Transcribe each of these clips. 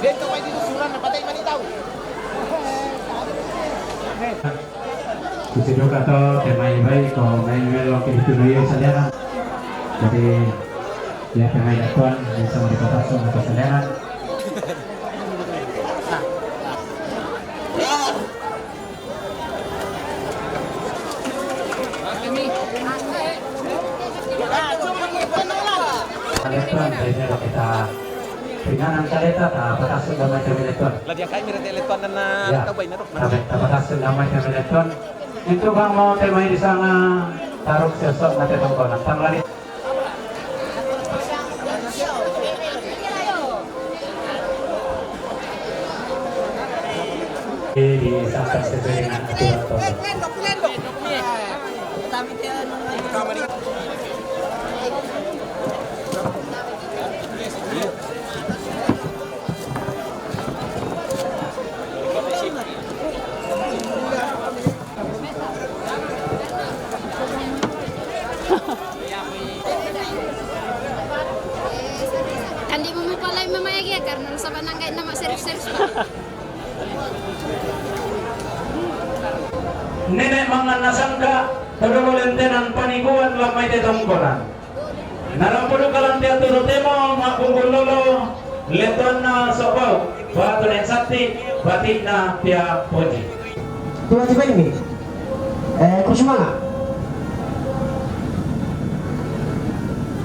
Dito kayo dito suran na patay manitaw. Kusidok atau pemain baik kalau main waktu itu dulu saudara. Jadi ya pemain Tuan bisa mendapatkan untuk saudara. Tuan, saya kita pinangan kaleta patasun damai kami Tuan. Lagi kami rete Tuan na tabay na to. Patasun damai kami Tuan. Itu bang mau main di sana taruh sesok nanti tongkonan tanggal di sampai sesuai dengan aturan. Hindi mo mapalay mamayagi karena sa barangay na maserif-serif pa. Nenek mangan nasangka kadololenten paniguan lamay te tongkonan. Narampudo kalang dia turutemo makungulolo leton na sobaw batu dan sakti batik na pia poji. Tiba-tiba ini, Kusuma.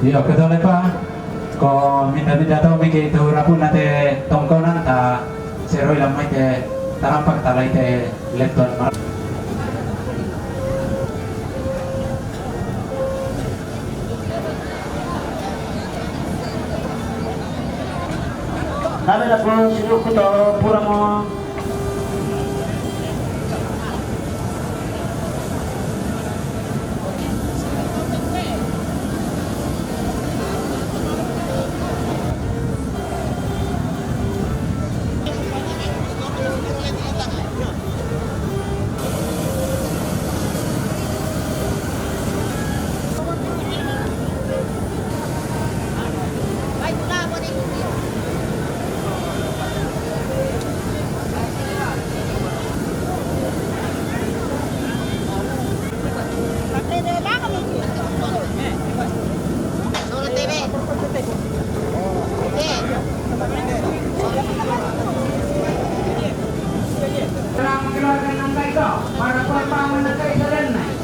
Iya, ketua Pak. Ko minta-minta tahu miki itu rapun nate tongkonan ta seroi lamai te tarampak talai te leton. Kami nak mau sinuk kuto pura mo. Telah mengeluarkan angka itu para pelambangan angka itu dan naik.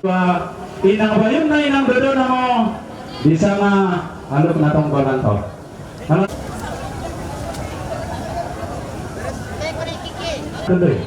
Inang bayun na inang dodo na mo di sana alok na tong balan to. Ano? Tuloy.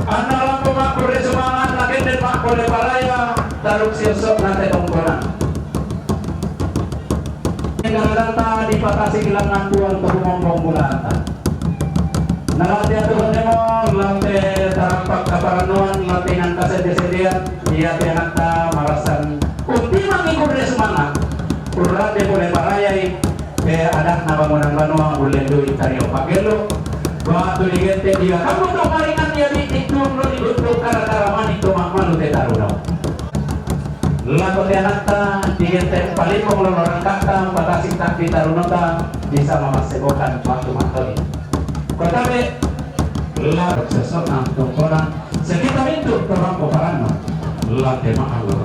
Anak pemakmur semangat lagi dan makmur paraya taruk siosok nanti tongkonan. Negara data dipatasi kilangan buang terumong bulatan. Nalati aturan demo lantai tarampak kaparanuan latihan kasedian dia tianata marasan. Ultima ngikut semangat. Urang de boleh parayai ke anak nabangunan banua ulendo itario pagelo. Waktu digente dia kamu tuh maringan dia ditikung lo diutuk kara-kara manik tuh malu te taruh. Lagu tianata digente paling lo orang kata batasi tak ditarunota bisa memasebokan waktu matoli. Kota be lagu sesuatu tongkoran sekitar itu terang koparan late mahal lo.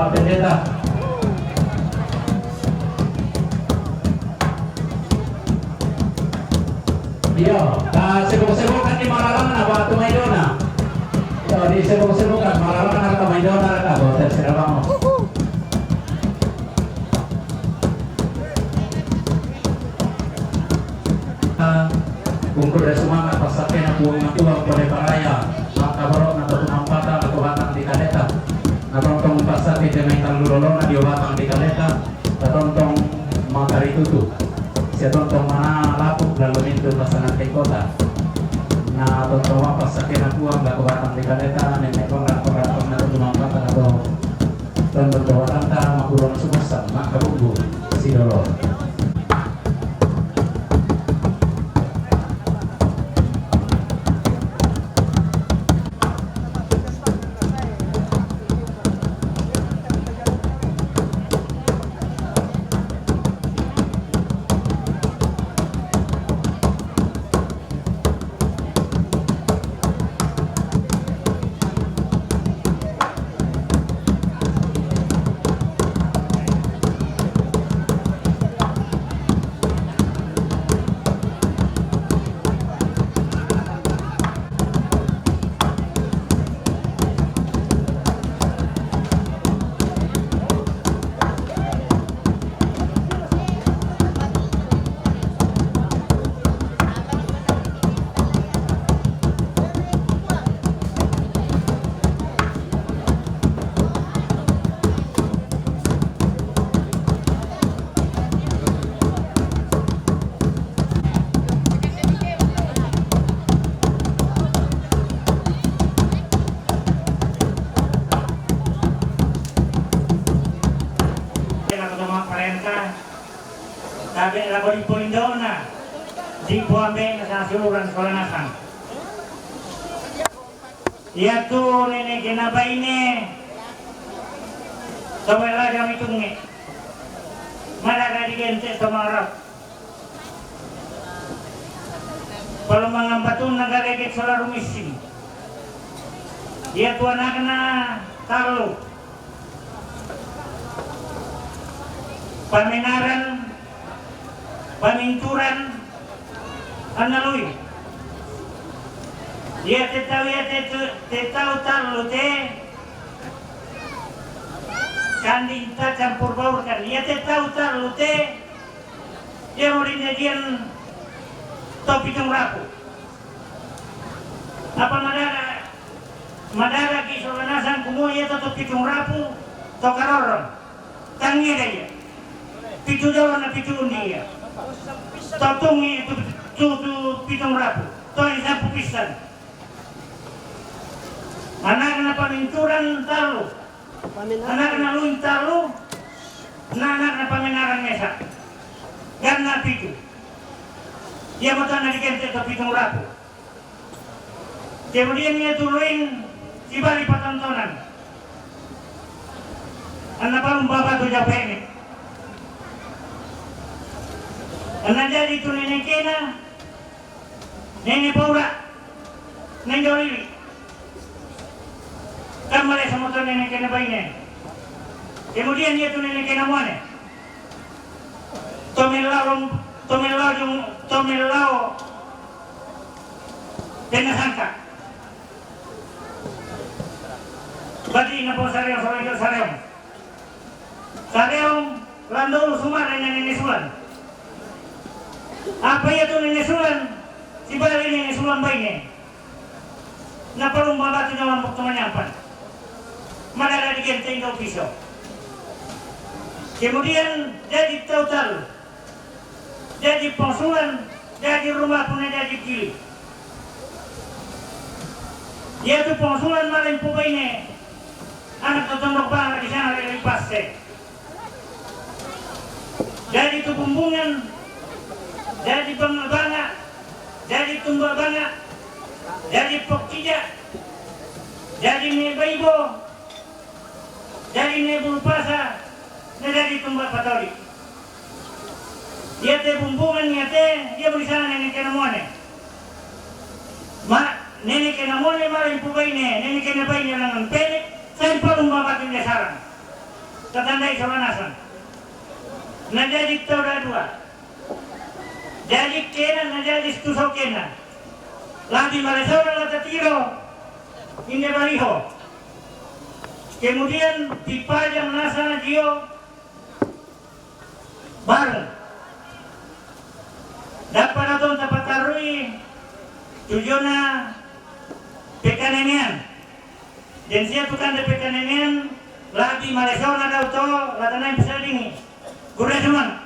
Pendeta. Iya, sibuk-sibukan di Malalangan apa tu Maidona? Iya, di sibuk-sibukan Malalangan atau Maidona atau hotel Serabang. Bungkur dari semangat pasaken aku buang pada paraya, maka borok atau tumampatan atau batang di kaleta. Natontong pasati demental lulolona di batang di kaleta, natontong matari tutu. Siya tontong mana lapuk lalu itu pasangan di kota. Na tontong wapas sakin aku ang batang di kaleta, nenek pengrak-pengrak na tumampatan atau tontong batang ta makurong sumusan, makabubu si dolor. Sabi lago di Polindona, di Puambe sa siluran Kolanasan. Iya tuh nenek kenapa ini? Coba kami tunggu. Malah gak digente sama Arab. Kalau mengambatun nagagagit sa larumisim. Dia tuan na talo. Paminaran, paminturan, analuy. Dia tetau talo te. Kandi kita campur baurkan. Dia tetau talo te. Dia muridnya topi rapu. Apa madara kisolanasan kumuya to topi rapu to karoron. Tangi dia. Pitu daw na pitu niya. Totungi tu pitong rapu. To isang pupisan. Anak na paminturan talo. Anak na luin talo. Anak na paminaran mesa. Ganna pitu. Dia mau tanah dikente tapi rapu. Kemudian dia turuin di balik patontonan. Anak palung baba tu jauh ini. Anak jadi tu nenek kena, nenek paura, nenek jolili. Kamare sama tu nenek kena bayinya. Kemudian dia tu nenek kena mana? Tomelao dengan sangka. Berarti na po sareom. Sareom landol sumar dengan nenek sulan. Apa ya tu nenek sulan? Si balik nenek sulan bayinya. Na perlu membatu dalam waktu menyampan. Mana ada digenteng kau pisau. Kemudian jadi total. Jadi pensulan, jadi rumah punya jadi kiri. Dia tu pensulan malam pubai ini. Anak tetondok bangga di sana dari paste. Jadi tu bumbungan, jadi bangga, jadi tumba bangga, jadi pokija, jadi nebaibo, jadi nebulpasa, jadi tumba patoli. Dia te bumbungan dia beri sana nenek kena muane. Nenek kena muane malah ibu bayi nenek kena bayi dengan pendek. Saya perlu membawa dia sarang. Tetandai salanasan. Nah jadi tahu dua. Jadi kena, nah jadi tusau kena. Lagi malah orang lata tiro. Ini baliho. Kemudian dipajang nasana jio bareng. Dapat atau dapat tarui tujuannya pekanenian dan siapa kan pekanenian lagi Malaysia na daw to latanay bisa dingin gura cuman